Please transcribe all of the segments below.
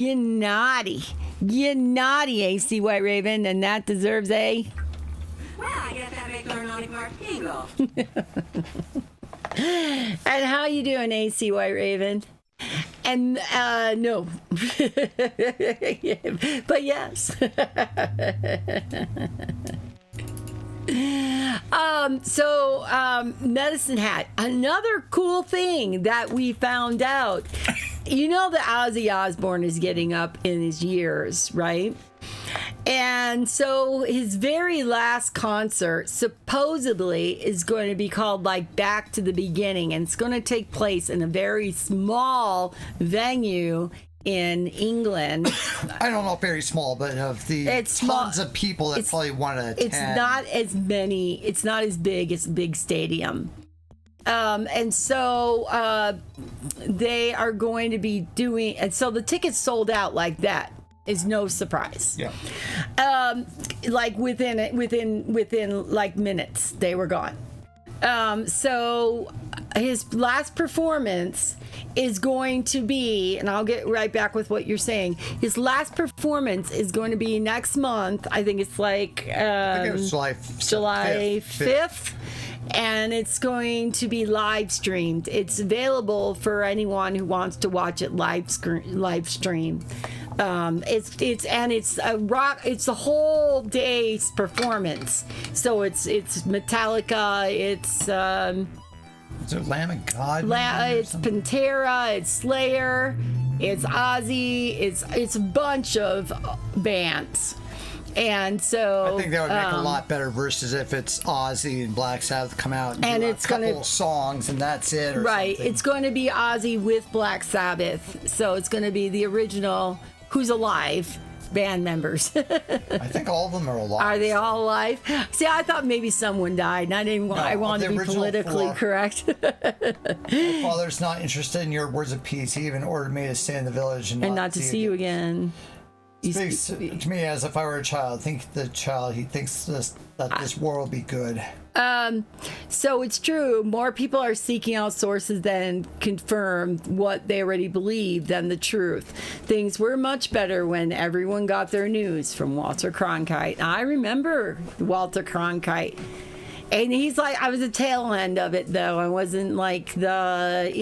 You naughty. You naughty, AC White Raven, and that deserves a... Well, I guess that makes our naughty part bingo. And how you doing, AC White Raven? And, no. But yes. Medicine Hat. Another cool thing that we found out. You know that Ozzy Osbourne is getting up in his years, right? And so his very last concert supposedly is going to be called like Back to the Beginning, and it's going to take place in a very small venue in England. I don't know if very small, but of the tons of people that probably want to attend. It's not as many. It's not as big as a big stadium. And so they are going to be doing, and so the tickets sold out like that. Is no surprise. Yeah. Like within like minutes, they were gone. So his last performance is going to be, and I'll get right back with what you're saying. His last performance is going to be next month. I think it's like I think it was July 5th. And it's going to be live streamed. It's available for anyone who wants to watch it live stream. It's a whole day's performance. So it's Metallica, it's is it Lamb of God? It's Pantera, it's Slayer, it's Ozzy, it's a bunch of bands. And so I think that would make a lot better versus if it's Ozzy and Black Sabbath come out and do it's a couple songs and that's it. Or right. something. It's going to be Ozzy with Black Sabbath. So it's going to be the original Who's Alive band members. I think all of them are alive. Are they all alive? See, I thought maybe someone died. And I didn't want. I wanted to be politically correct. My father's not interested in your words of peace. He even ordered me to stay in the village and not to see you again. Speaks to me as if I were a child. He thinks that this war will be good. So it's true. More people are seeking out sources that confirm what they already believe than the truth. Things were much better when everyone got their news from Walter Cronkite. I remember Walter Cronkite. And he's like, I was the tail end of it, though. I wasn't like but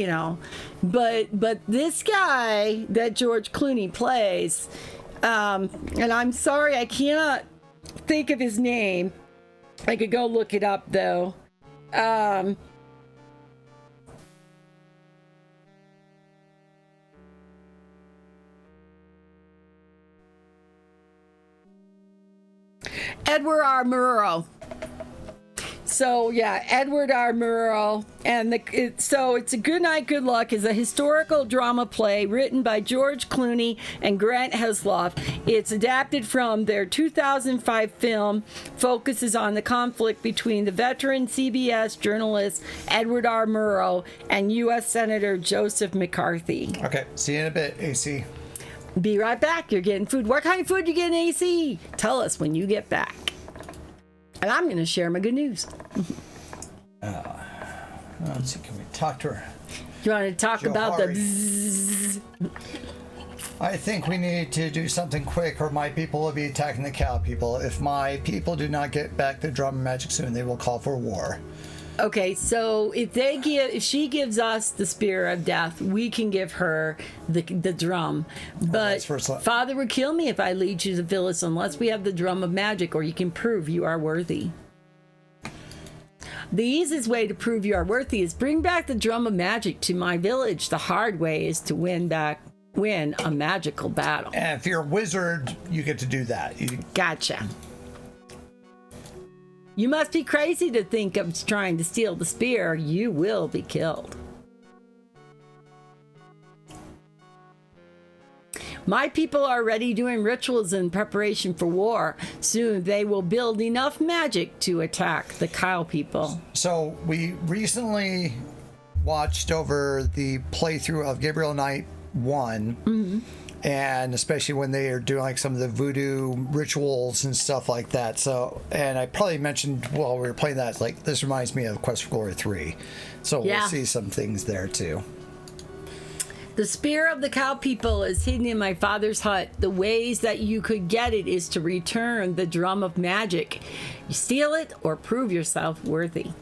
this guy that George Clooney plays, and I'm sorry, I cannot think of his name. I could go look it up, though. Edward R. Murrow. So yeah, Edward R. Murrow, and so it's a Good Night, Good Luck is a historical drama play written by George Clooney and Grant Heslov. It's adapted from their 2005 film, focuses on the conflict between the veteran CBS journalist Edward R. Murrow and U.S. Senator Joseph McCarthy. Okay, see you in a bit, AC. Be right back. You're getting food. What kind of food you getting, AC? Tell us when you get back. And I'm going to share my good news. Let's see, can we talk to her? You want to talk about the bzzz? I think we need to do something quick or my people will be attacking the cow people. If my people do not get back the drum and magic soon, they will call for war. Okay, so if she gives us the spear of death, we can give her the drum. But Father would kill me if I lead you to Phyllis unless we have the drum of magic, or you can prove you are worthy. The easiest way to prove you are worthy is bring back the drum of magic to my village. The hard way is to win a magical battle. And if you're a wizard, you get to do that. Gotcha. You must be crazy to think of trying to steal the spear. You will be killed. My people are already doing rituals in preparation for war. Soon they will build enough magic to attack the cow people. So we recently watched over the playthrough of Gabriel Knight 1. Mm-hmm. And especially when they are doing like some of the voodoo rituals and stuff like that. So, and I probably mentioned while we were playing that, like, this reminds me of Quest for Glory 3. So we'll see some things there too. The spear of the cow people is hidden in my father's hut. The ways that you could get it is to return the drum of magic. You steal it or prove yourself worthy.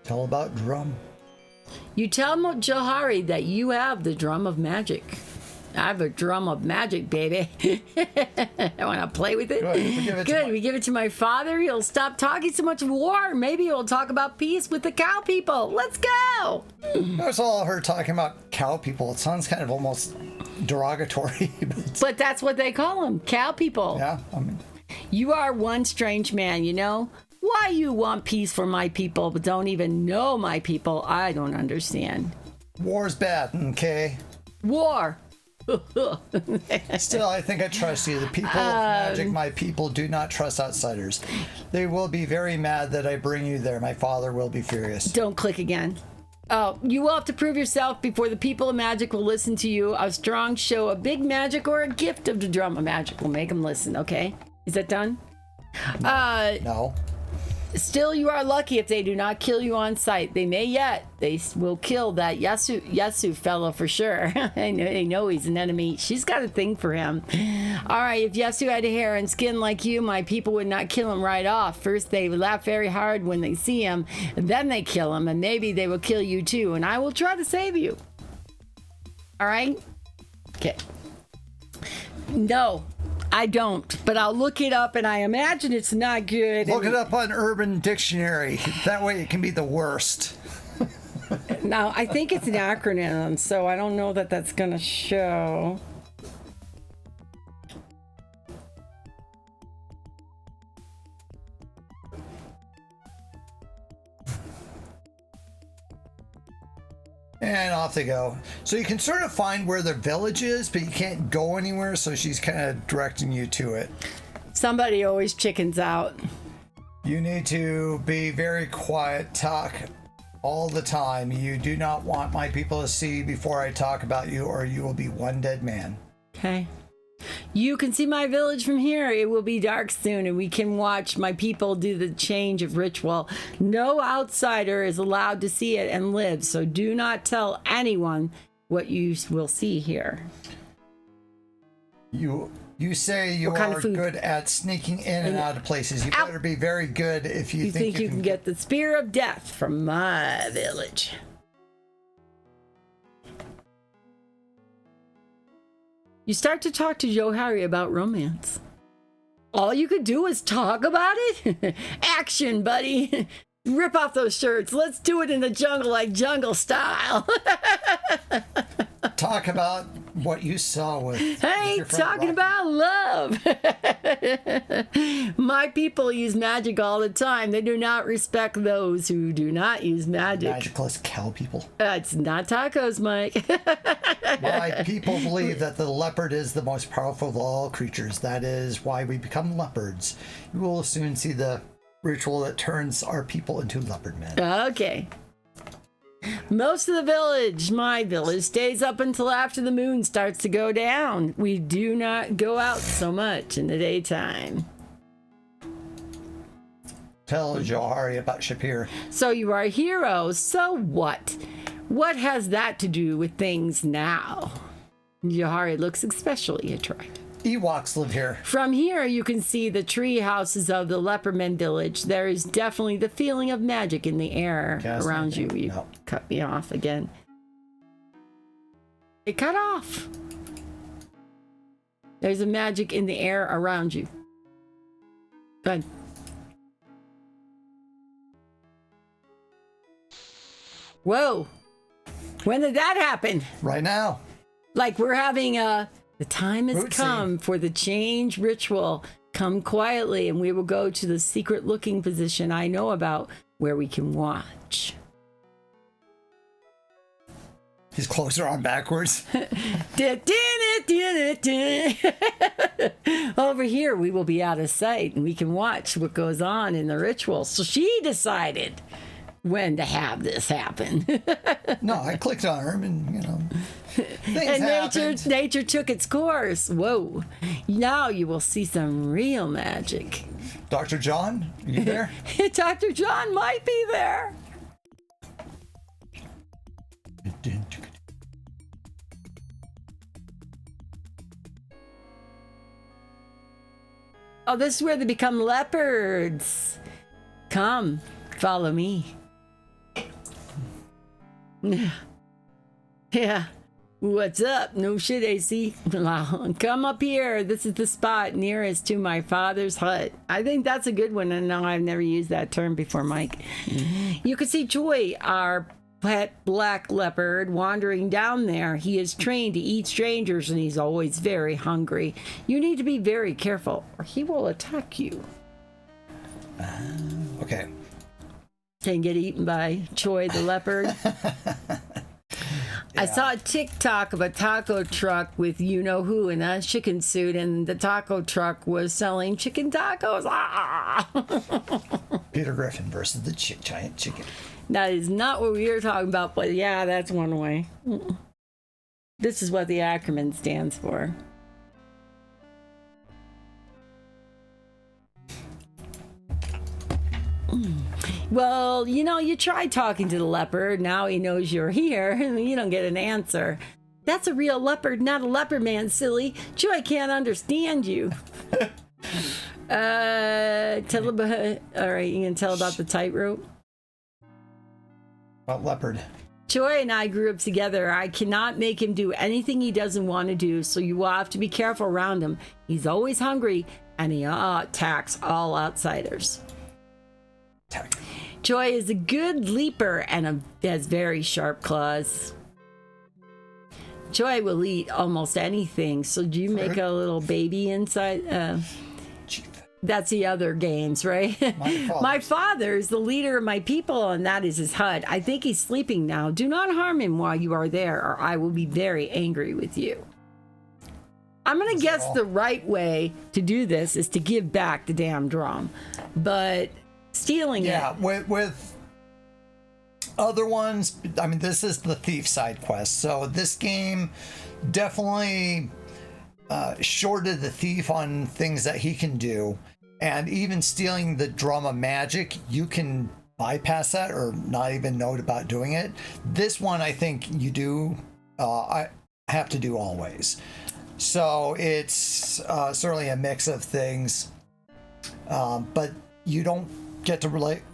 Tell about drum. You tell Johari that you have the drum of magic. I have a drum of magic, baby. I want to play with it. Good. We give it to my father. He'll stop talking so much of war. Maybe he'll talk about peace with the cow people. Let's go. I saw her talking about cow people. It sounds kind of almost derogatory. But that's what they call them, cow people. Yeah. I mean, You are one strange man, you know? Why you want peace for my people but don't even know my people, I don't understand. war's bad, okay? War. Still, I think I trust you. The people of magic, my people, do not trust outsiders. They will be very mad that I bring you there. My father will be furious. Don't click again. Oh, you will have to prove yourself before the people of magic will listen to you. A strong show, a big magic, or a gift of the drum of magic will make them listen, okay? Is that done? No. Still, you are lucky if they do not kill you on sight. They may yet. They will kill that Yasu fellow for sure. They know he's an enemy. She's got a thing for him. All right, if Yasu had hair and skin like you, my people would not kill him right off. First, they would laugh very hard when they see him, and then they kill him, and maybe they will kill you too, and I will try to save you. All right? Okay. No. I don't, but I'll look it up, and I imagine it's not good. Look it up on Urban Dictionary. That way it can be the worst. Now, I think it's an acronym, so I don't know that that's going to show. And off they go. So you can sort of find where their village is, but you can't go anywhere, so she's kind of directing you to it. Somebody always chickens out. You need to be very quiet, talk all the time. You do not want my people to see before I talk about you, or you will be one dead man. Okay. You can see my village from here. It will be dark soon, and we can watch my people do the change of ritual. No outsider is allowed to see it and live, so do not tell anyone what you will see here. You say you are good at sneaking in and out of places. You better be very good if you think you can get the spear of death from my village. You start to talk to Johari about romance. All you could do is talk about it? Action, buddy. Rip off those shirts. Let's do it in the jungle like jungle style. Talk about what you saw with Hey, your friend talking Rocky. about love. My people use magic all the time. They do not respect those who do not use magic. Magicless cow people. It's not tacos, Mike. My people believe that the leopard is the most powerful of all creatures. That is why we become leopards. You will soon see the ritual that turns our people into leopard men. Okay. Most of the village, my village, stays up until after the moon starts to go down. We do not go out so much in the daytime. Tell Johari about Shapir. So you are heroes. So what? What has that to do with things now? Johari looks especially attractive. Ewoks live here. From here, you can see the tree houses of the Leperman village. There is definitely the feeling of magic in the air around you. You cut me off again. It cut off. There's a magic in the air around you. Good. Whoa. When did that happen? Right now. Like we're having the time has come for the change ritual. Come quietly and we will go to the secret looking position I know about where we can watch. His clothes are on backwards. Over here we will be out of sight and we can watch what goes on in the ritual. So she decided when to have this happen. No, I clicked on her and, you know, things and nature took its course. Whoa. Now you will see some real magic. Dr. John, are you there? Dr. John might be there. Oh, this is where they become leopards. Come, follow me. Yeah. What's up? No shit, AC. Come up here. This is the spot nearest to my father's hut. I think that's a good one. And no, I've never used that term before, Mike. You can see Joy, our pet black leopard, wandering down there. He is trained to eat strangers and he's always very hungry. You need to be very careful or he will attack you. Okay. And get eaten by Choi the leopard. I saw a TikTok of a taco truck with you-know-who in a chicken suit, and the taco truck was selling chicken tacos. Ah! Peter Griffin versus the giant chicken. That is not what we were talking about, but yeah, that's one way. This is what the acronym stands for. Well, you know, you tried talking to the leopard. Now he knows you're here, and you don't get an answer. That's a real leopard, not a leopard man, silly. Joy can't understand you. Tell about. All right, you can tell about the tightrope. About leopard. Joy and I grew up together. I cannot make him do anything he doesn't want to do, so you will have to be careful around him. He's always hungry, and he attacks all outsiders. Joy is a good leaper and has very sharp claws. Joy will eat almost anything. So do you make a little baby inside? That's the other games, right? My father is the leader of my people, and that is his hut. I think he's sleeping now. Do not harm him while you are there, or I will be very angry with you. I'm going to guess the right way to do this is to give back the damn drum. But stealing it. Yeah, with other ones, I mean, this is the thief side quest. So this game definitely shorted the thief on things that he can do. And even stealing the drum of magic, you can bypass that or not even know about doing it. This one, I think you do I have to do always. So it's certainly a mix of things. But you don't get to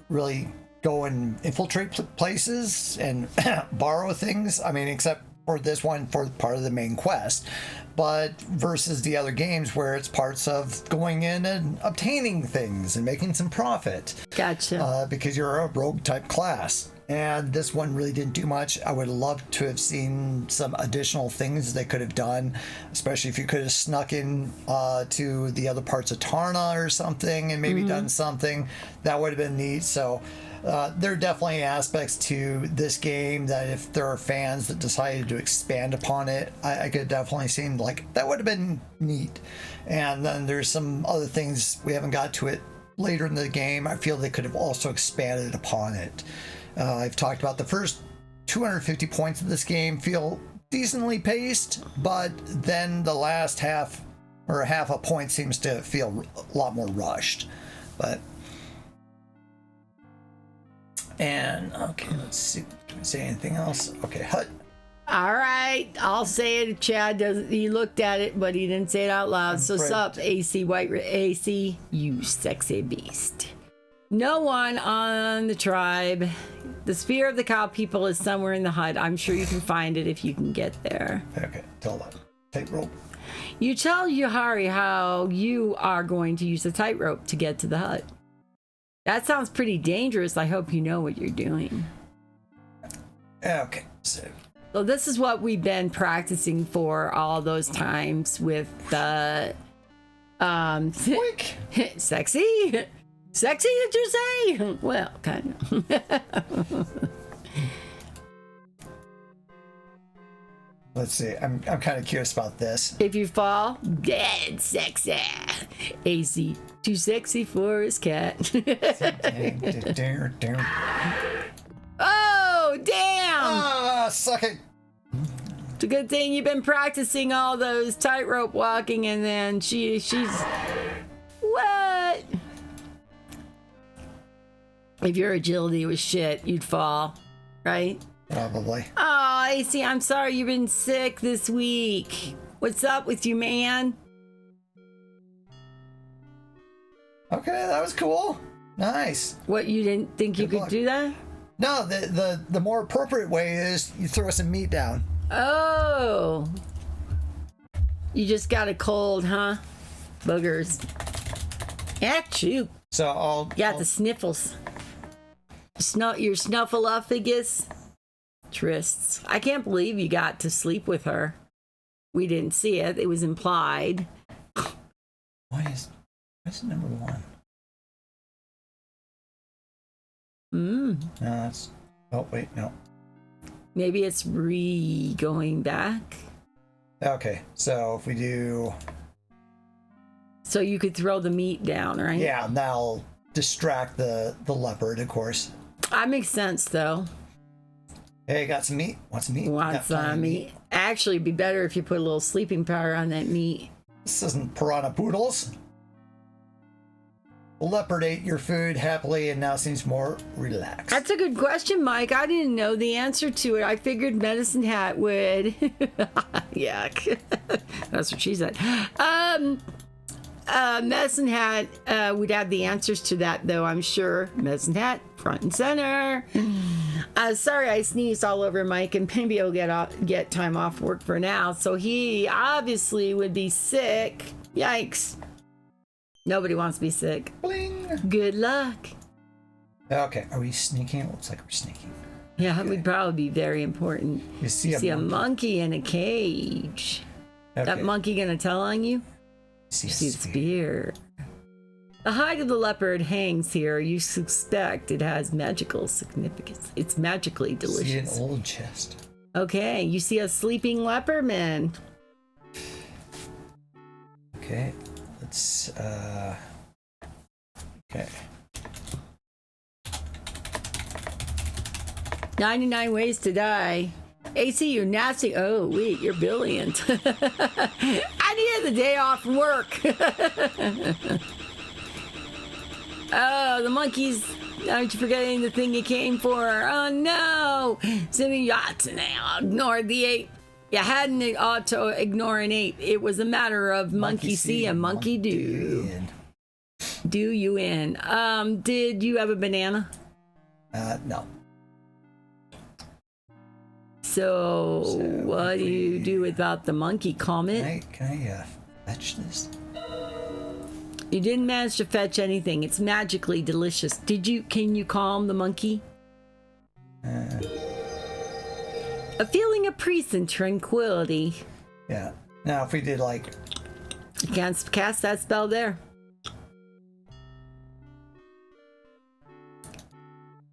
really go and infiltrate places and borrow things. I mean, except for this one for part of the main quest, but versus the other games where it's parts of going in and obtaining things and making some profit. Gotcha. Because you're a rogue type class. And this one really didn't do much. I would love to have seen some additional things they could have done, especially if you could have snuck in to the other parts of Tarna or something and maybe done something. That would have been neat. So there are definitely aspects to this game that if there are fans that decided to expand upon it, I could definitely see like that would have been neat. And then there's some other things we haven't got to it later in the game. I feel they could have also expanded upon it. I've talked about the first 250 points of this game feel decently paced, but then the last half a point seems to feel a lot more rushed. Okay, let's see. Can we say anything else? Okay, hut. All right, I'll say it. Chad doesn't. He looked at it, but he didn't say it out loud. So, sup, AC AC, you sexy beast. No one on the tribe. The spear of the cow people is somewhere in the hut. I'm sure you can find it if you can get there. Okay, tell them. Tightrope. You tell Yuhari how you are going to use the tightrope to get to the hut. That sounds pretty dangerous. I hope you know what you're doing. Okay, so this is what we've been practicing for all those times with the sexy. Sexy, did you say? Well, kind of. Let's see. I'm kind of curious about this. If you fall, dead sexy. AC, too sexy for his cat. Oh, damn! Ah, suck it. It's a good thing you've been practicing all those tightrope walking, and then she's what? If your agility was shit, you'd fall, right? Probably. Oh, AC, I'm sorry you've been sick this week. What's up with you, man? Okay, that was cool. Nice. What, you didn't think you Good could luck. do that? No, the more appropriate way is you throw some meat down. Oh. You just got a cold, huh? Boogers. Achoo. So I'll Got the sniffles. Your snuffleupagus. Trysts. I can't believe you got to sleep with her. We didn't see it. It was implied. what's number 1? Mm. No, that's. Oh wait, no. Maybe it's going back. Okay, so if we do, So you could throw the meat down, right? yeah, that'll distract the leopard, of course. That makes sense, though. Hey, got some meat? Want some meat? Want Got plenty of some meat? Actually, it'd be better if you put a little sleeping powder on that meat. This isn't piranha poodles. The leopard ate your food happily and now seems more relaxed. That's a good question, Mike. I didn't know the answer to it. I figured Medicine Hat would. Yuck. That's what she said. Medicine Hat would have the answers to that, though, I'm sure. Medicine Hat, front and center. Sorry, I sneezed all over Mike, and maybe he'll get time off work for now. So he obviously would be sick. Yikes. Nobody wants to be sick. Bling. Good luck. Okay, are we sneaking? It looks like we're sneaking. Yeah, it would probably be very important. You see A monkey in a cage. Okay. That monkey gonna tell on you? See See the spear. The hide of the leopard hangs here. You suspect it has magical significance. It's magically See delicious. an old chest. Okay, you see a sleeping leopard man. Okay, let's. Okay. 99 ways to die. AC, you're nasty. Oh, wait, you're brilliant. I needed the day off from work. Oh, the monkeys. Aren't you forgetting the thing you came for? Oh, no. Simi yachts now. Ignored the ape. You hadn't ought to ignore an ape. It was a matter of monkey see and monkey do. Do you in. Did you have a banana? No. So what do you do without the monkey? Comment. Can I fetch this? You didn't manage to fetch anything. It's magically delicious. Can you calm the monkey? A feeling of peace and tranquility. Yeah. Now, if we did like. You can't cast that spell there.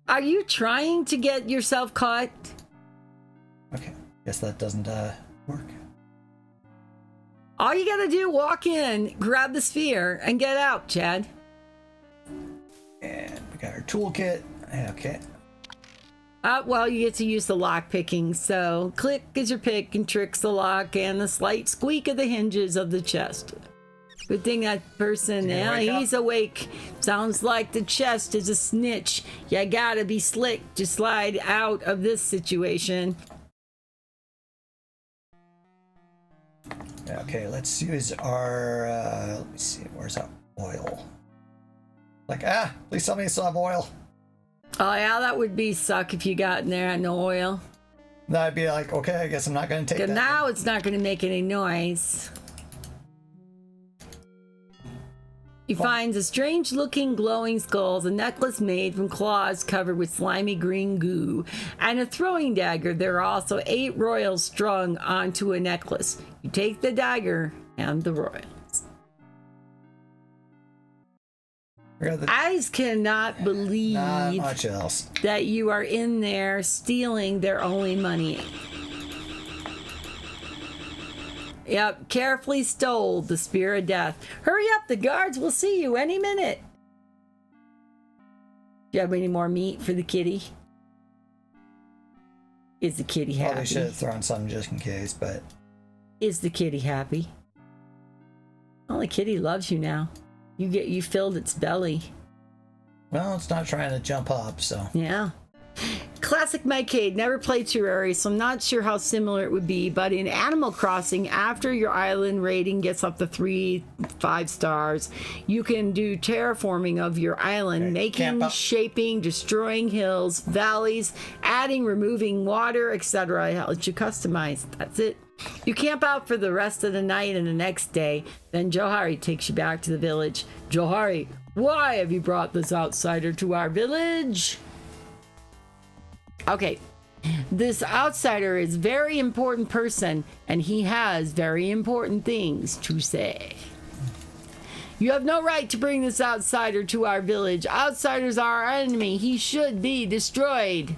Are you trying to get yourself caught? Okay. Guess that doesn't work. All you gotta do, walk in, grab the sphere, and get out, Chad. And we got our toolkit. Okay. Well, you get to use the lock picking. So click as your pick and tricks the lock and the slight squeak of the hinges of the chest. Good thing that person, he's awake. Sounds like the chest is a snitch. You gotta be slick to slide out of this situation. Okay, let's use our, let me see, where's our oil? Like, please tell me you still have oil. Oh yeah, that would be suck if you got in there and no oil. That'd be like, okay, I guess I'm not going to take that. Now it's not going to make any noise. He finds a strange-looking glowing skulls, a necklace made from claws covered with slimy green goo, and a throwing dagger. There are also 8 royals strung onto a necklace. You take the dagger and the royals. I just cannot believe Not much else. that you are in there stealing their only money. Yep, carefully stole the spear of death. Hurry up, the guards will see you any minute. Do you have any more meat for the kitty? Is the kitty happy? Probably should have thrown some just in case, but... Is the kitty happy? Well, the kitty loves you now. You filled its belly. Well, it's not trying to jump up, so... Yeah. Classic Mike Cade. Never played Terraria, so I'm not sure how similar it would be. But in Animal Crossing, after your island rating gets up to 5 stars, you can do terraforming of your island, making, shaping, destroying hills, valleys, adding, removing water, etc. I'll let you customize. That's it. You camp out for the rest of the night and the next day. Then Johari takes you back to the village. Johari, why have you brought this outsider to our village? Okay, this outsider is a very important person, and he has very important things to say. You have no right to bring this outsider to our village. Outsiders are our enemy. He should be destroyed.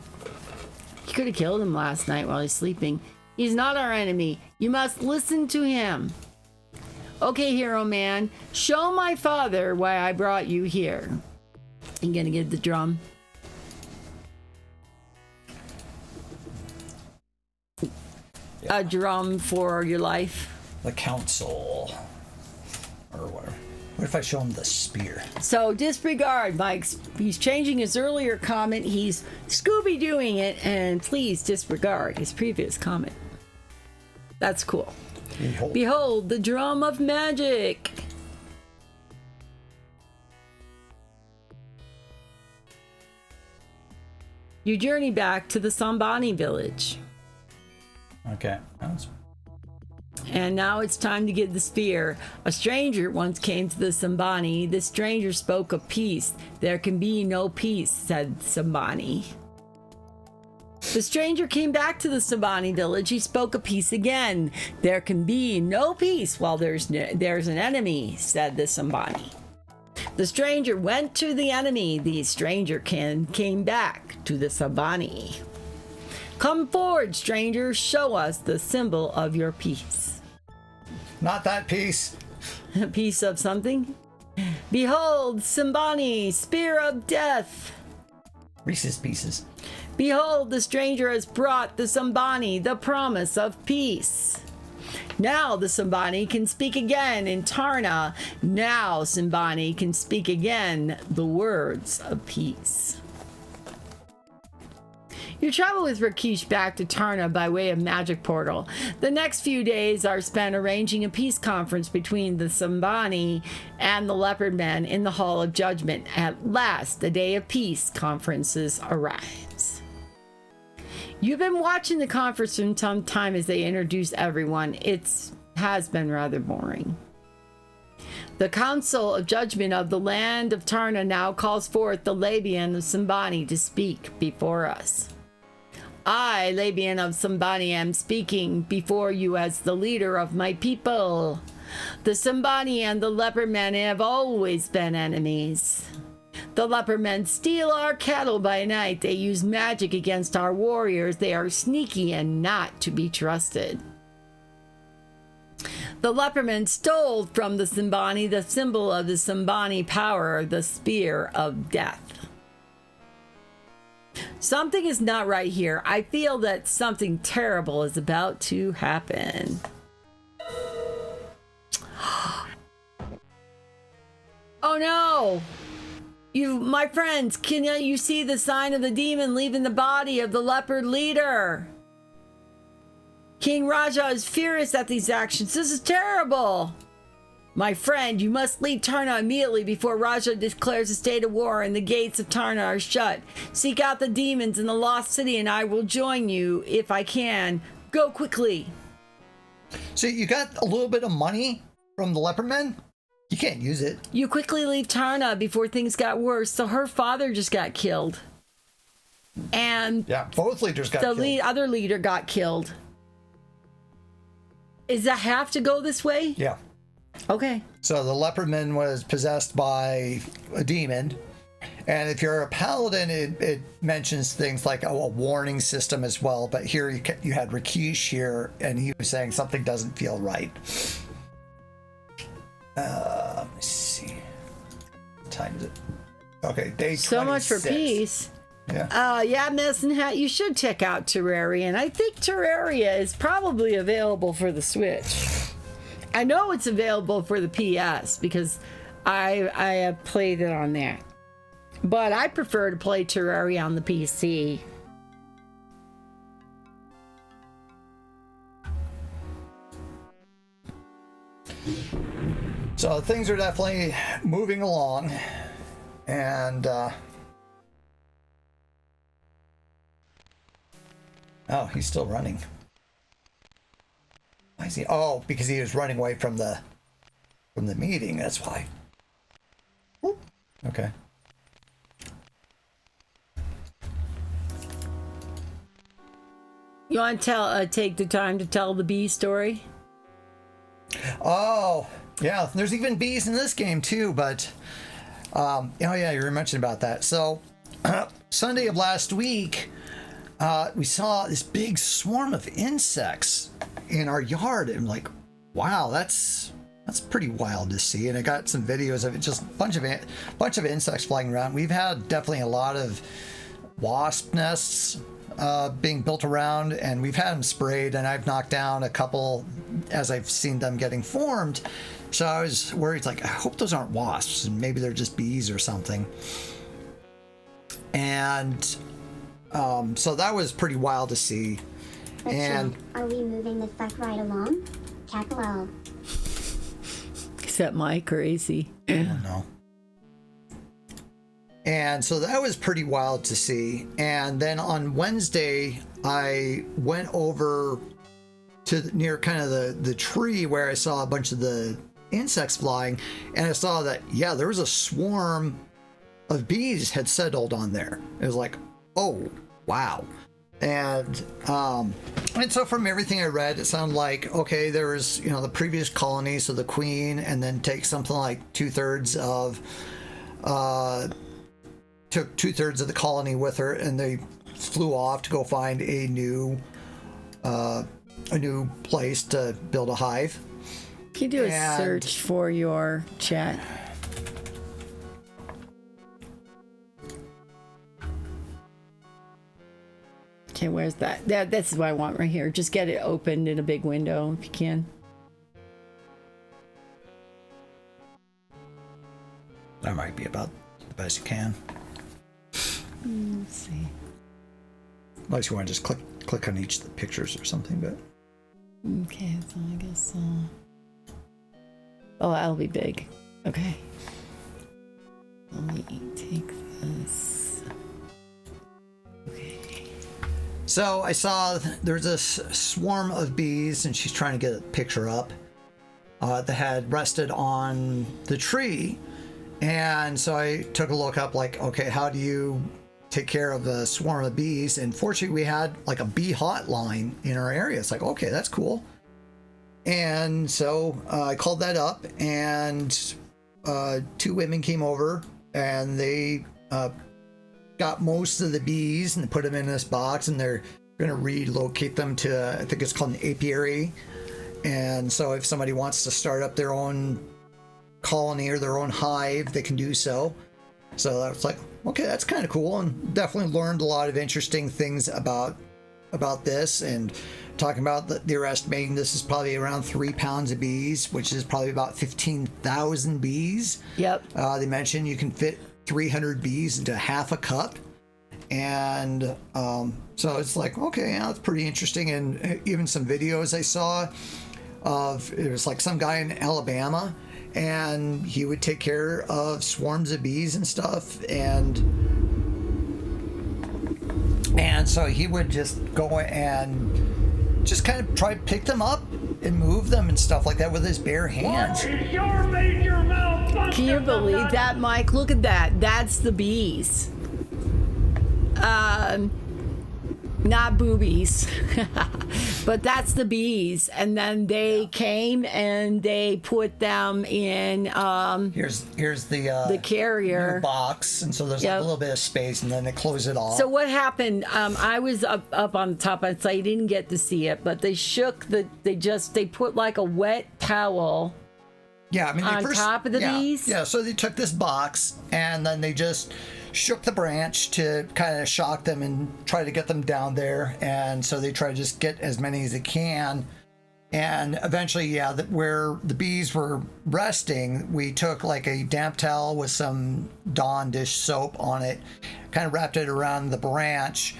You could have killed him last night while he's sleeping. He's not our enemy. You must listen to him. Okay, hero man, show my father why I brought you here. You gonna get the drum? A drum for your life. The council. Or whatever. What if I show him the spear? So disregard Mike's. He's changing his earlier comment. He's Scooby-Dooing it, and please disregard his previous comment. That's cool. Behold the drum of magic. You journey back to the Sambani village. Okay. And now it's time to get the spear. A stranger once came to the Sambani. The stranger spoke of peace. There can be no peace, said Sambani. The stranger came back to the Sambani village. He spoke of peace again. There can be no peace while there's an enemy, said the Sambani. The stranger went to the enemy. The stranger came back to the Sambani. Come forward, stranger. Show us the symbol of your peace. Not that piece. A piece of something? Behold, Sambani, spear of death. Reese's Pieces. Behold, the stranger has brought the Sambani the promise of peace. Now the Sambani can speak again in Tarna. Now Sambani can speak again the words of peace. You travel with Rakesh back to Tarna by way of magic portal. The next few days are spent arranging a peace conference between the Sambani and the Leopard Men in the Hall of Judgment. At last, the day of peace conferences arrives. You've been watching the conference for some time as they introduce everyone. It has been rather boring. The Council of Judgment of the land of Tarna now calls forth the Labian of Sambani to speak before us. I, Labian of Sambani, am speaking before you as the leader of my people. The Sambani and the Leopard Men have always been enemies. The Leopard Men steal our cattle by night. They use magic against our warriors. They are sneaky and not to be trusted. The Leopard Men stole from the Sambani the symbol of the Sambani power, the spear of death. Something is not right here. I feel that something terrible is about to happen. Oh no! My friends, can you see the sign of the demon leaving the body of the leopard leader? King Raja is furious at these actions. This is terrible! My friend, you must leave Tarna immediately before Raja declares a state of war and the gates of Tarna are shut. Seek out the demons in the lost city and I will join you if I can. Go quickly. So you got a little bit of money from the Leopard Men? You can't use it. You quickly leave Tarna before things got worse. So her father just got killed. And yeah, both leaders got killed. The other leader got killed. Does that have to go this way? Yeah. Okay. So the Leopardman was possessed by a demon. And if you're a paladin, it mentions things like a warning system as well. But here you had Rakesh here, and he was saying something doesn't feel right. Let me see. What time is it? Okay, day 26. So much for peace. Yeah. Yeah, Medicine Hat, you should check out Terraria. And I think Terraria is probably available for the Switch. I know it's available for the PS because I have played it on that. But I prefer to play Terraria on the PC. So things are definitely moving along, and oh, he's still running. Why is he? Oh, because he was running away from the meeting. That's why. Whoop. Okay. You want to take the time to tell the bee story? Oh, yeah. There's even bees in this game too, but oh yeah, you were mentioning about that. So Sunday of last week, we saw this big swarm of insects in our yard, and like, wow, that's pretty wild to see. And I got some videos of it, just a bunch of insects flying around. We've had definitely a lot of wasp nests being built around, and we've had them sprayed, and I've knocked down a couple as I've seen them getting formed. So I was worried, like, I hope those aren't wasps, and maybe they're just bees or something. And so that was pretty wild to see. And are we moving the fuck right along? Cackle. Except Mike crazy. I don't know. And so that was pretty wild to see. And then on Wednesday, I went over to near kind of the tree where I saw a bunch of the insects flying, and I saw that, yeah, there was a swarm of bees had settled on there. It was like, oh, wow. And so from everything I read, it sounded like, okay, there was, the previous colony, so the queen, and then take something like took 2/3 of the colony with her, and they flew off to go find a new place to build a hive. Can you do a search for your chat? Okay, where's that? This is what I want right here. Just get it opened in a big window if you can. That might be about the best you can. Let's see. Unless you want to just click on each of the pictures or something, but. Okay, so I guess. Oh, that'll be big. Okay. Let me take this. Okay. So I saw there's this swarm of bees, and she's trying to get a picture up that had rested on the tree. And so I took a look up, like, okay, how do you take care of a swarm of bees? And fortunately, we had like a bee hotline in our area. It's like, okay, that's cool. And so I called that up, and 2 women came over, and they got most of the bees and put them in this box, and they're going to relocate them to, I think it's called an apiary. And so if somebody wants to start up their own colony or their own hive, they can do so. So I was like, okay, that's kind of cool, and definitely learned a lot of interesting things about this, and talking about they're estimating this is probably around 3 pounds of bees, which is probably about 15,000 bees. Yep. They mentioned you can fit 300 bees into half a cup. And so it's like, okay, yeah, that's pretty interesting. And even some videos I saw of, it was like some guy in Alabama, and he would take care of swarms of bees and stuff, and so he would just go and just kind of try to pick them up and move them and stuff like that with his bare hands. Can you believe that, Mike? Look at that. That's the bees. Not boobies, but that's the bees. And then they came and they put them in. Here's the carrier new box, and so there's a little bit of space, and then they close it off. So what happened? I was up on the top, so I didn't get to see it. But they shook they put like a wet towel. Yeah, I mean, on top of the bees. Yeah, so they took this box, and then they just shook the branch to kind of shock them and try to get them down there. And so they try to just get as many as they can. And eventually, yeah, where the bees were resting, we took like a damp towel with some Dawn dish soap on it, kind of wrapped it around the branch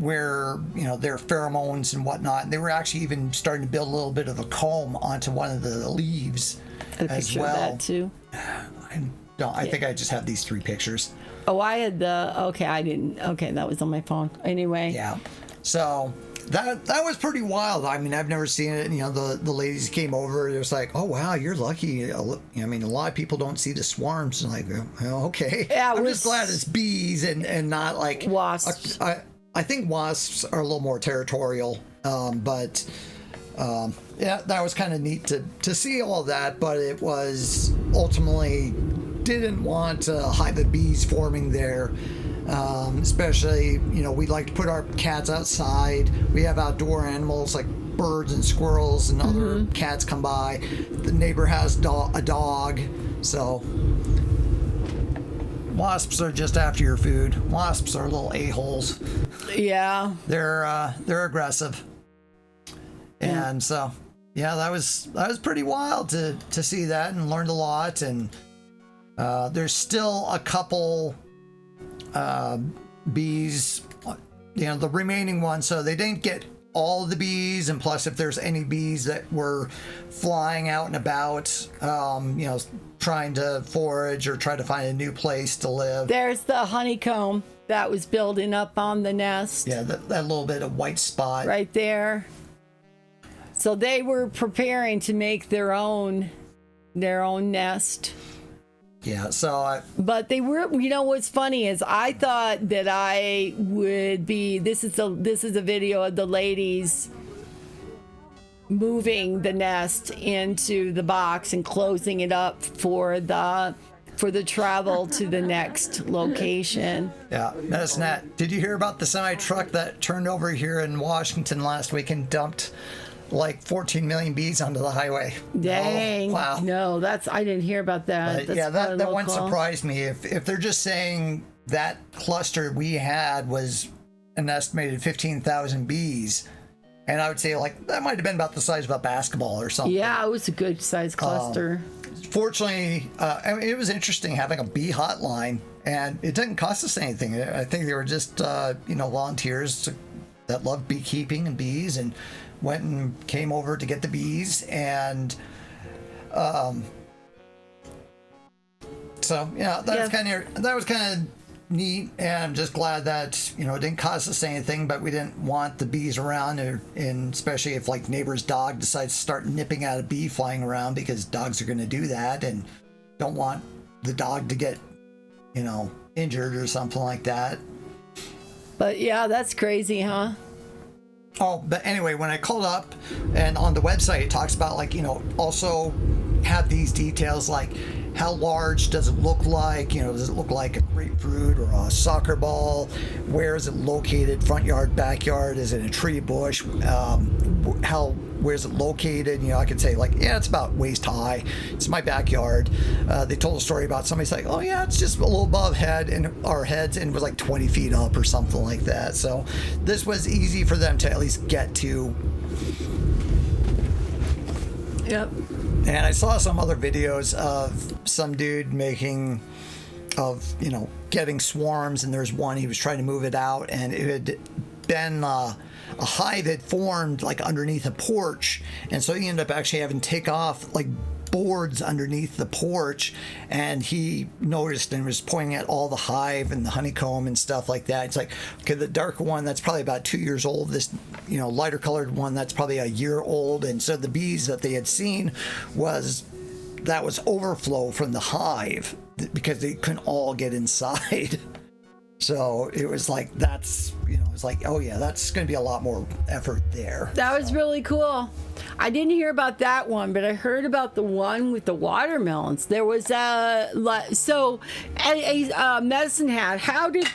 where, their pheromones and whatnot. And they were actually even starting to build a little bit of a comb onto one of the leaves as well. Of that too. I think I just have these 3 pictures. Oh, I had I didn't. Okay, that was on my phone. Anyway. Yeah. So that was pretty wild. I mean, I've never seen it. The ladies came over. It was like, oh wow, you're lucky. I mean, a lot of people don't see the swarms. And like, okay. Yeah, I'm just glad it's bees and not like wasps. I think wasps are a little more territorial, but yeah, that was kind of neat to see all that. But it was ultimately didn't want a hive of bees forming there. Especially, we like to put our cats outside. We have outdoor animals like birds and squirrels and other cats come by. The neighbor has a dog, so wasps are just after your food. Wasps are little a-holes. Yeah. They're aggressive. And so, yeah, that was pretty wild to see that and learned a lot. And there's still a couple bees, the remaining ones, so they didn't get all the bees, and plus if there's any bees that were flying out and about, trying to forage or try to find a new place to live. There's the honeycomb that was building up on the nest. Yeah, that little bit of white spot right there. So they were preparing to make their own nest. Yeah, so but they were, what's funny is I thought that I would be, this is a video of the ladies moving the nest into the box and closing it up for the travel to the next location. Yeah, Medicine Hat, did you hear about the semi truck that turned over here in Washington last week and dumped like 14 million bees onto the highway? Dang. Oh, wow. No, I didn't hear about that. But yeah, that one surprised me. If they're just saying that cluster we had was an estimated 15,000 bees, and I would say like that might have been about the size of a basketball or something. Yeah, it was a good size cluster. Fortunately, it was interesting having a bee hotline, and it didn't cost us anything. I think they were just volunteers that love beekeeping and bees, and went and came over to get the bees. And so yeah, that was kind of neat, and I'm just glad that it didn't cost us anything, but we didn't want the bees around, and especially if like neighbor's dog decides to start nipping at a bee flying around, because dogs are going to do that and don't want the dog to get injured or something like that. But yeah, that's crazy, huh? Oh, but anyway, when I called up, and on the website it talks about also have these details like how large does it look like, does it look like a grapefruit or a soccer ball, where is it located, front yard, backyard, is it a tree, bush, where's it located? I could say like, yeah, it's about waist high, it's my backyard. They told a story about somebody's like, oh yeah, it's just a little above our heads, and it was like 20 feet up or something like that. So this was easy for them to at least get to. Yep. And I saw some other videos of some dude getting swarms, and there's one, he was trying to move it out, and it had been a hive had formed like underneath a porch, and so he ended up actually having to take off like boards underneath the porch, and he noticed and was pointing at all the hive and the honeycomb and stuff like that. It's like, okay, the darker one, that's probably about 2 years old. This lighter colored one, that's probably a year old. And so the bees that they had seen was overflow from the hive, because they couldn't all get inside. So it was like, it's like, oh yeah, that's going to be a lot more effort there. That was really cool. I didn't hear about that one, but I heard about the one with the watermelons. There was a Medicine Hat.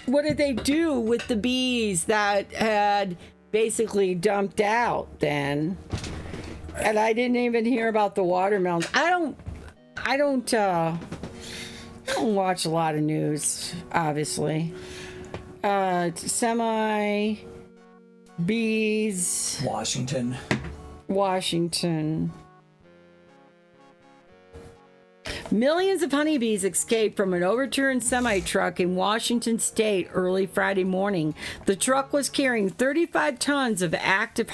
What did they do with the bees that had basically dumped out then? And I didn't even hear about the watermelons. I don't watch a lot of news, obviously. Bees. Washington. Washington. Millions of honeybees escaped from an overturned semi-truck in Washington state early Friday morning. The truck was carrying 35 tons of active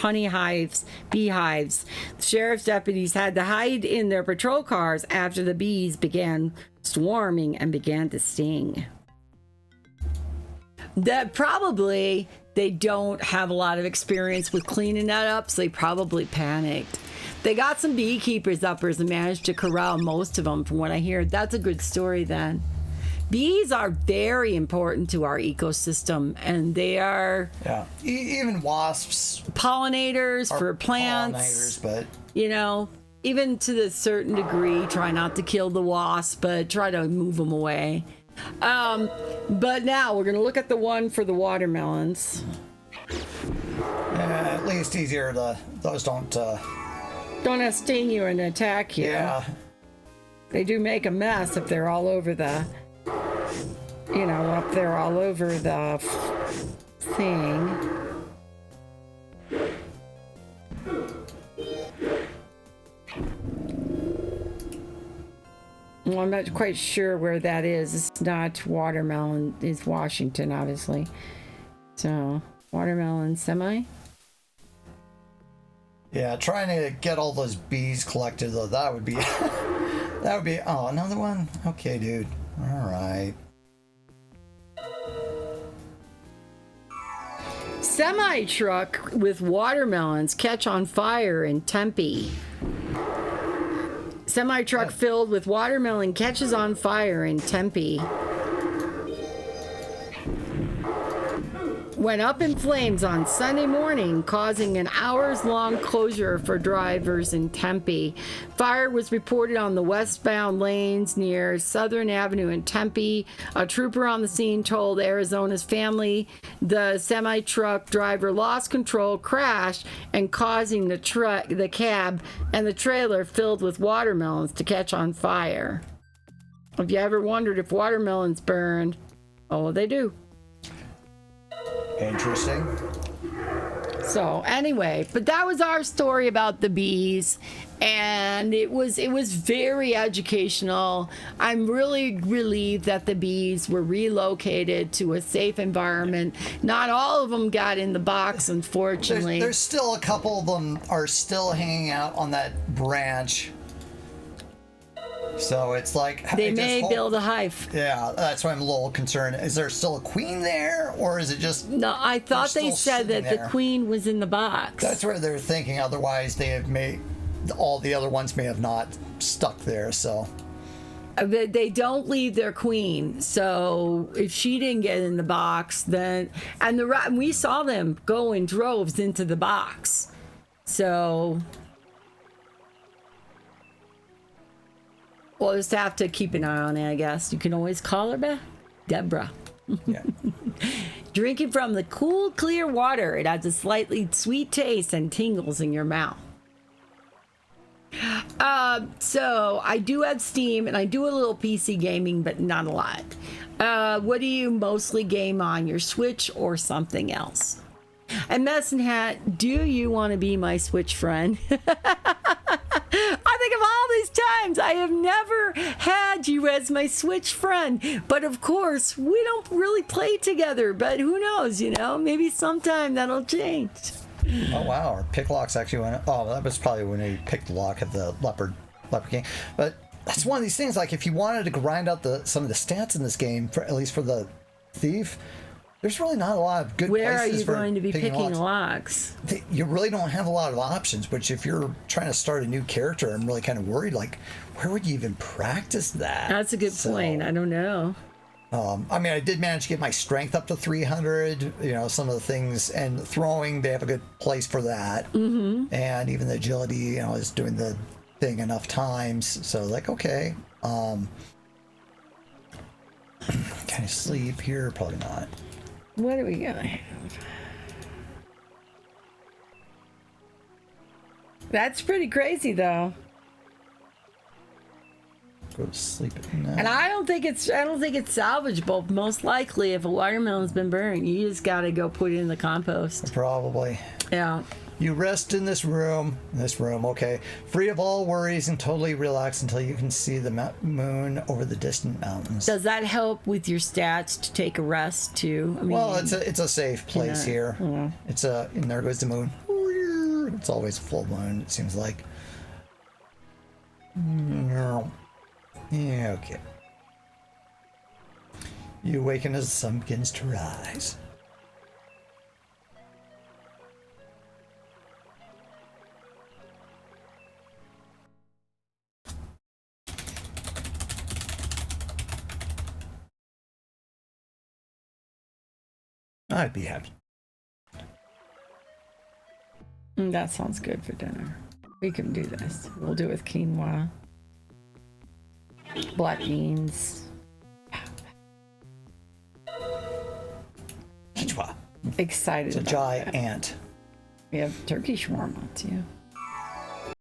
beehives. The sheriff's deputies had to hide in their patrol cars after the bees began swarming and began to sting. That probably they don't have a lot of experience with cleaning that up, so they probably panicked. They got some beekeepers uppers and managed to corral most of them, from what I hear. That's a good story then. Bees are very important to our ecosystem, and they are even wasps, pollinators for plants. But even to a certain degree, try not to kill the wasp, but try to move them away. But now we're going to look at the one for the watermelons. At least easier those don't sting you and attack you. Yeah. They do make a mess if they're all over the, up there all over the thing. Well, I'm not quite sure where that is. It's not watermelon. It's Washington, obviously. So, watermelon semi. Yeah, trying to get all those bees collected though, that would be oh, another one? Okay, dude. All right. Semi-truck with watermelons catch on fire in Tempe. Semi-truck filled with watermelon catches on fire in Tempe. Went up in flames on Sunday morning, causing an hours-long closure for drivers in Tempe. Fire was reported on the westbound lanes near Southern Avenue in Tempe. A trooper on the scene told Arizona's Family the semi-truck driver lost control, crashed, and causing the cab and the trailer filled with watermelons to catch on fire. Have you ever wondered if watermelons burned? Oh, they do. Interesting. So anyway, but that was our story about the bees, and it was very educational. I'm really relieved that the bees were relocated to a safe environment. Not all of them got in the box, unfortunately. There's still a couple of them are still hanging out on that branch. So it's like they may build a hive. Yeah, that's why I'm a little concerned. Is there still a queen there, or is it just? No, I thought they said that the queen was in the box. That's what they're thinking. Otherwise, all the other ones may have not stuck there. So they don't leave their queen. So if she didn't get in the box, then we saw them go in droves into the box. So. We'll just have to keep an eye on it, I guess. You can always call her Deborah. Yeah. Drinking from the cool, clear water, it has a slightly sweet taste and tingles in your mouth. So I do have Steam, and I do a little PC gaming, but not a lot. What do you mostly game on, your Switch or something else? And Medicine Hat, do you want to be my Switch friend? I think of all these times I have never had you as my Switch friend. But of course, we don't really play together. But who knows, maybe sometime that'll change. Oh, wow. Our pick locks actually went. Oh, that was probably when we picked the lock of the Leopard King. But that's one of these things, like if you wanted to grind out some of the stats in this game, at least for the Thief, there's really not a lot of good places. Where are you going to be picking locks? You really don't have a lot of options, which if you're trying to start a new character, I'm really kind of worried, like, where would you even practice that? That's a good point. I don't know. I did manage to get my strength up to 300, some of the things, and throwing, they have a good place for that. Mm-hmm. And even the agility, is doing the thing enough times. So, like, okay. Can I sleep here? Probably not. What are we gonna have? That's pretty crazy, though. Go to sleep at night. And I don't think it's salvageable. Most likely, if a watermelon's been burned, you just gotta go put it in the compost. Probably. Yeah. You rest in this room, okay, free of all worries and totally relaxed until you can see the moon over the distant mountains. Does that help with your stats to take a rest too? I mean, Well, it's a safe place here. Yeah. And there goes the moon. It's always a full moon, it seems like. Yeah, okay. You awaken as the sun begins to rise. I'd be happy. That sounds good for dinner. We can do this. We'll do it with quinoa, black beans. Kichwa. Excited It's a about that. giant. We have turkey shawarma too.